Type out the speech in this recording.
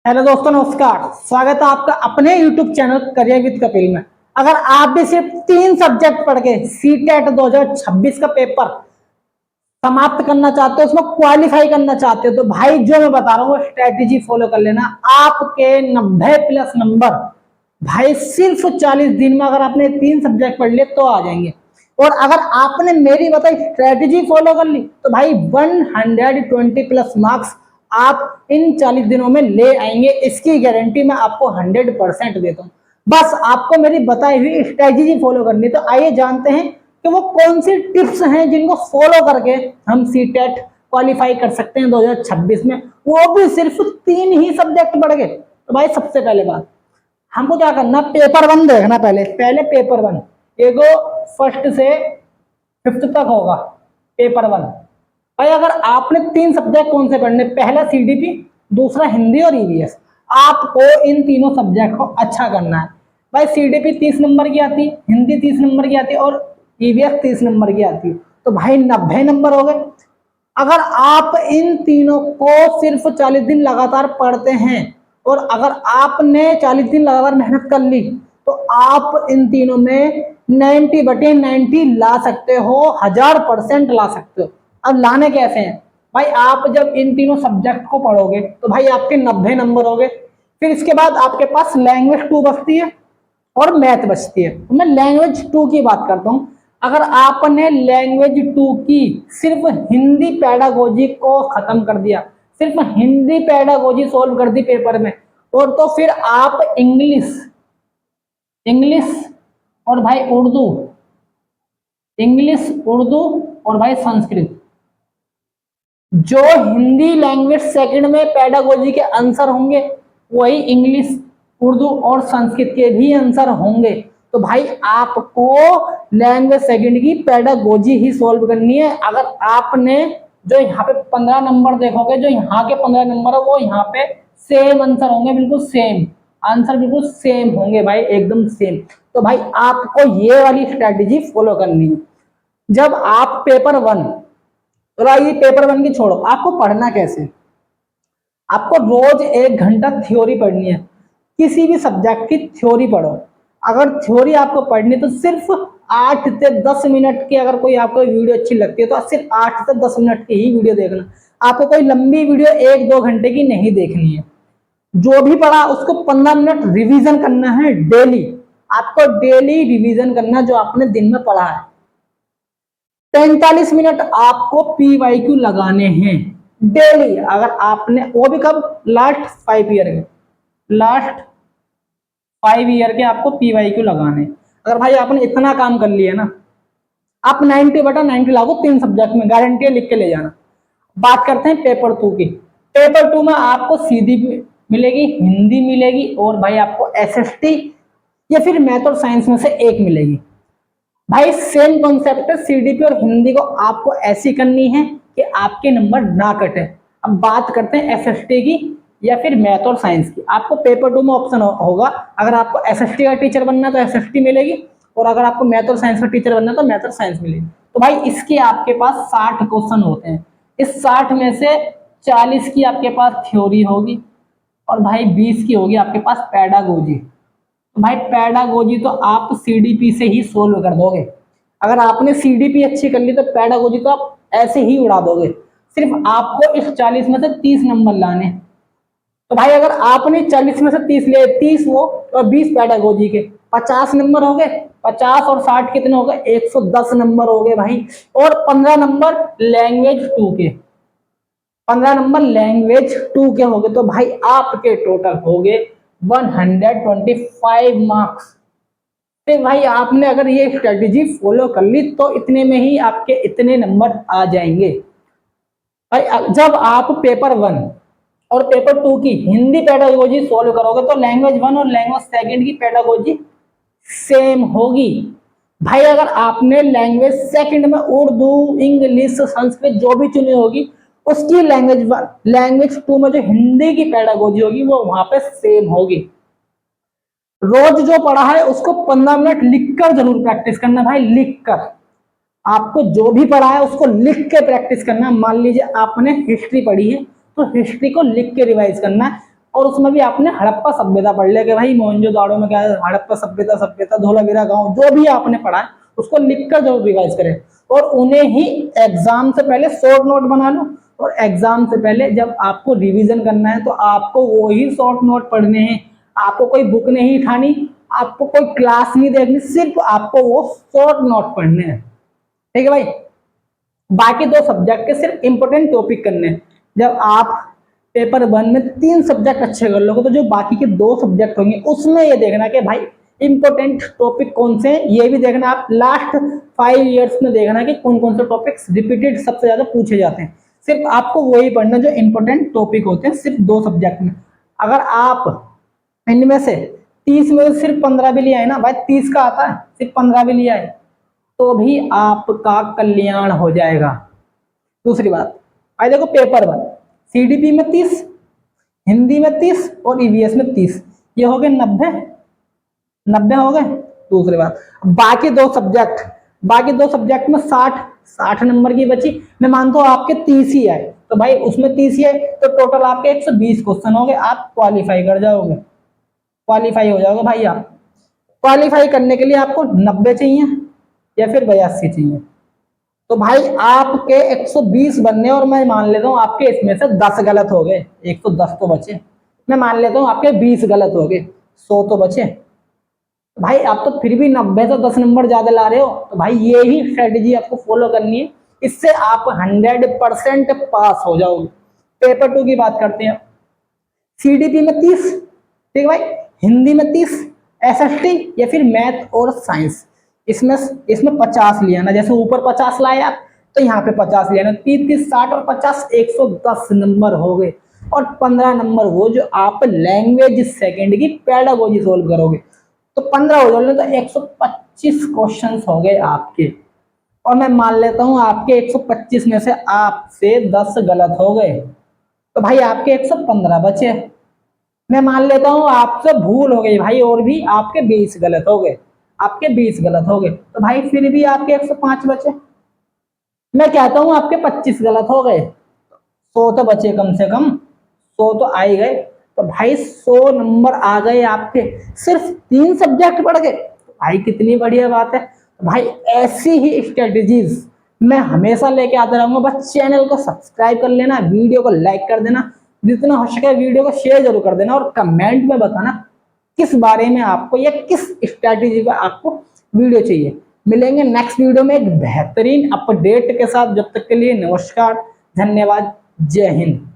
Hello दोस्तों, नमस्कार। स्वागत है आपका अपने YouTube channel career with Kapil में। अगर आप भी सिर्फ 3 सब्जेक्ट पढ़ के सीटेट 2026 का पेपर समाप्त करना चाहते हो, उसमें क्वालिफाई करना चाहते हो, तो भाई जो मैं बता रहा हूँ वो स्ट्रेटेजी फॉलो कर लेना। आपके 90+ नंबर भाई सिर्फ 40 दिन में, अगर आपने 3 सब्जेक्ट पढ़ लिए तो आ जाएंगे। और अगर आपने मेरी बताई स्ट्रेटेजी फॉलो कर ली तो भाई 120+ मार्क्स आप इन 40 दिनों में ले आएंगे। इसकी गारंटी मैं आपको 100% देता हूं। बस आपको मेरी बताई हुई स्ट्रेटेजी फॉलो करनी। तो आइए जानते हैं कि वो कौन सी टिप्स हैं जिनको फॉलो करके हम सीटेट क्वालिफाई कर सकते हैं 2026 में, वो भी सिर्फ 3 ही सब्जेक्ट पढ़ के। तो भाई सबसे पहले बात, हमको क्या करना, पेपर 1 देखना। पहले पेपर 1 एगो फर्स्ट से 5th तक होगा पेपर 1। भाई अगर आपने 3 सब्जेक्ट कौन से पढ़ने, पहला सीडीपी, दूसरा हिंदी और ईवीएस, आपको इन तीनों सब्जेक्ट को अच्छा करना है। भाई सीडीपी 30 नंबर की आती, हिंदी 30 नंबर की आती और ईवीएस 30 नंबर की आती, तो भाई 90 नंबर हो गए। अगर आप इन तीनों को सिर्फ 40 दिन लगातार पढ़ते हैं और अगर आपने 40 दिन लगातार मेहनत कर ली तो आप इन तीनों में 90/90 ला सकते हो, 1000% ला सकते हो। अब लाने कैसे हैं भाई, आप जब इन तीनों सब्जेक्ट को पढ़ोगे तो भाई आपके 90 नंबर हो गए। फिर इसके बाद आपके पास लैंग्वेज 2 बचती है और मैथ बचती है। तो मैं लैंग्वेज 2 की बात करता हूं। अगर आपने लैंग्वेज 2 की सिर्फ हिंदी पैडागोजी को खत्म कर दिया, सिर्फ हिंदी पैडागोजी सोल्व कर दी पेपर में, और तो फिर आप इंग्लिश इंग्लिश और भाई उर्दू, इंग्लिश उर्दू और भाई संस्कृत, जो हिंदी लैंग्वेज सेकंड में पैडागोजी के आंसर होंगे वही इंग्लिश उर्दू और संस्कृत के भी आंसर होंगे। तो भाई आपको लैंग्वेज सेकंड की पैडागोजी ही सॉल्व करनी है। अगर आपने जो यहाँ पे 15 नंबर देखोगे, जो यहाँ के 15 नंबर है वो यहाँ पे सेम आंसर होंगे, बिल्कुल सेम आंसर, बिल्कुल सेम होंगे भाई, एकदम सेम। तो भाई आपको ये वाली स्ट्रेटेजी फॉलो करनी है। जब आप पेपर 1, तो ये पेपर 1 की छोड़ो, आपको पढ़ना कैसे, आपको रोज 1 घंटा थ्योरी पढ़नी है। किसी भी सब्जेक्ट की थ्योरी पढ़ो। अगर थ्योरी आपको पढ़नी तो सिर्फ 8 से 10 मिनट की, अगर कोई आपको वीडियो अच्छी लगती है तो सिर्फ 8 से 10 मिनट की ही वीडियो देखना। आपको कोई लंबी वीडियो 1-2 घंटे की नहीं देखनी है। जो भी पढ़ा उसको 15 मिनट रिवीजन करना है डेली। आपको डेली रिवीजन करना जो आपने दिन में पढ़ा है। 45 मिनट आपको पीवाईक्यू लगाने हैं डेली। अगर आपने, वो भी कब, लास्ट 5 ईयर के, लास्ट 5 ईयर के आपको पीवाईक्यू लगाने। अगर भाई आपने इतना काम कर लिया ना, आप 90/90 लागू 3 सब्जेक्ट में, गारंटी लिख के ले जाना। बात करते हैं पेपर 2 की। पेपर 2 में आपको सीधी मिलेगी, हिंदी मिलेगी और भाई आपको एसएसटी या फिर मैथ और साइंस में से एक मिलेगी। भाई सेम कॉन्सेप्ट है, सीडीपी और हिंदी को आपको ऐसी करनी है कि आपके नंबर ना कटे। अब बात करते हैं एसएसटी की या फिर मैथ और साइंस की। आपको पेपर 2 में ऑप्शन होगा, अगर आपको एसएसटी का टीचर बनना है तो एसएसटी मिलेगी, और अगर आपको मैथ और साइंस का टीचर बनना है तो मैथ और साइंस मिलेगी। तो भाई इसके आपके पास 60 क्वेश्चन होते हैं। इस 60 में से 40 की आपके पास थ्योरी होगी और भाई 20 की होगी आपके पास पैडागोजी। तो भाई पैडागोजी तो आप सीडीपी से ही सोल्व कर दोगे। अगर आपने सीडीपी अच्छी कर ली तो पैडागोजी तो आप ऐसे ही उड़ा दोगे। सिर्फ आपको इस 40 में से 30 नंबर लाने। तो भाई अगर आपने 40 में से 30 लिए, 30 वो और 20 पैडागोजी के, 50 नंबर हो गए। 50 और 60 कितने हो गए, 110 नंबर हो गए भाई। और 15 नंबर लैंग्वेज 2 के, 15 नंबर लैंग्वेज 2 के हो गए। तो भाई आपके टोटल हो गए 125 मार्क्स। तो भाई आपने अगर ये स्ट्रेटेजी फॉलो कर ली तो इतने में ही आपके इतने नंबर आ जाएंगे। भाई जब आप पेपर 1 और पेपर 2 की हिंदी पैडागोजी सॉल्व करोगे तो लैंग्वेज 1 और लैंग्वेज सेकंड की पैडागोजी सेम होगी। भाई अगर आपने लैंग्वेज सेकंड में उर्दू, इंग्लिश, संस्कृत जो भी चुनी होगी, उसकी लैंग्वेज 2 में जो हिंदी की पैडागोजी होगी वो वहां पे सेम होगी। रोज जो पढ़ा है उसको 15 मिनट लिखकर जरूर प्रैक्टिस करना भाई, लिखकर। आपको जो भी पढ़ा है उसको लिख के प्रैक्टिस करना। मान लीजिए आपने हिस्ट्री पढ़ी है तो हिस्ट्री को लिख के रिवाइज करना है। और उसमें भी आपने हड़प्पा सभ्यता पढ़ लिया कि भाई मोहनजोदाड़ो में क्या है, हड़प्पा सभ्यता धोलावीरा गांव, जो भी आपने पढ़ा है उसको लिखकर जरूर रिवाइज करें। और उन्हें ही एग्जाम से पहले शॉर्ट नोट बना लो, और एग्जाम से पहले जब आपको रिवीजन करना है तो आपको वो ही शॉर्ट नोट पढ़ने हैं, आपको कोई बुक नहीं उठानी, आपको कोई क्लास नहीं देखनी, सिर्फ आपको वो शॉर्ट नोट पढ़ने हैं। ठीक है भाई, बाकी दो सब्जेक्ट के सिर्फ इंपोर्टेंट टॉपिक करने हैं। जब आप पेपर 1 में 3 सब्जेक्ट अच्छे कर लोगे तो जो बाकी के 2 सब्जेक्ट होंगे उसमें ये देखना कि भाई इंपोर्टेंट टॉपिक कौन से हैं, ये भी देखना। आप लास्ट 5 इयर्स में देखना कि कौन कौन से टॉपिक्स रिपीटेड सबसे ज्यादा पूछे जाते हैं, सिर्फ आपको वही पढ़ना जो इंपोर्टेंट टॉपिक होते हैं, सिर्फ 2 सब्जेक्ट में। अगर आप इनमें से 30 में से सिर्फ 15 भी लिया है ना भाई, 30 का आता है, सिर्फ 15 भी लिया है तो भी आपका कल्याण हो जाएगा। दूसरी बात, आई देखो पेपर 1 सीडीपी में 30, हिंदी में 30 और ईवीएस में 30, ये हो गए 90 हो गए। दूसरी बात, बाकी दो सब्जेक्ट में 60 नंबर की बची। मैं मानता हूं आपके 30 ही आए तो भाई उसमें 30 ही आए तो टोटल आपके 120 क्वेश्चन हो गए, आप क्वालिफाई कर जाओगे, क्वालिफाई हो जाओगे भाई। आप क्वालिफाई करने के लिए आपको 90 चाहिए या फिर 82 चाहिए, तो भाई आपके 120 बनने, और मैं मान लेता हूं आपके इसमें से 10 गलत हो गए, 110 तो बचे, मैं मान लेता हूं आपके 20 गलत हो गए, 100 तो बचे। भाई आप तो फिर भी 90 तो 10 नंबर ज्यादा ला रहे हो, तो भाई ये ही स्ट्रेटेजी आपको फॉलो करनी है, इससे आप 100% पास हो जाओगे। पेपर 2 की बात करते हैं, सीडीपी में 30, ठीक है भाई, हिंदी में 30, एसएसटी या फिर मैथ और साइंस, इसमें 50 लिया ना, जैसे ऊपर 50 लाए आप तो यहाँ पे 50 लिया ना, 30, 60 और 50 110 नंबर हो गए। और 15 नंबर वो जो आप लैंग्वेज सेकंड की पेडागोजी सोल्व करोगे, तो 15 हो जाओगे तो 125 क्वेश्चन हो गए आपके। और मैं मान लेता हूं आपके 125 में से आपसे 10 गलत हो गए, तो भाई आपके 115 बचे। मैं मान लेता हूं आपसे भूल हो गई भाई और भी आपके 20 गलत हो गए, तो भाई फिर भी आपके 105 बचे। मैं कहता हूं आपके 25 गलत हो गए, 100 तो बचे, कम से कम 100 तो आ ही गए, तो भाई 100 नंबर आ गए आपके, सिर्फ 3 सब्जेक्ट पढ़ गए, भाई कितनी बढ़िया बात है। तो भाई ऐसी ही स्ट्रेटेजीज मैं हमेशा लेके आता रहूंगा, बस चैनल को सब्सक्राइब कर लेना, वीडियो को लाइक कर देना, जितना हो सके वीडियो को शेयर जरूर कर देना, और कमेंट में बताना किस बारे में आपको या किस स्ट्रेटेजी का आपको वीडियो चाहिए। मिलेंगे नेक्स्ट वीडियो में एक बेहतरीन अपडेट के साथ, जब तक के लिए नमस्कार, धन्यवाद, जय हिंद।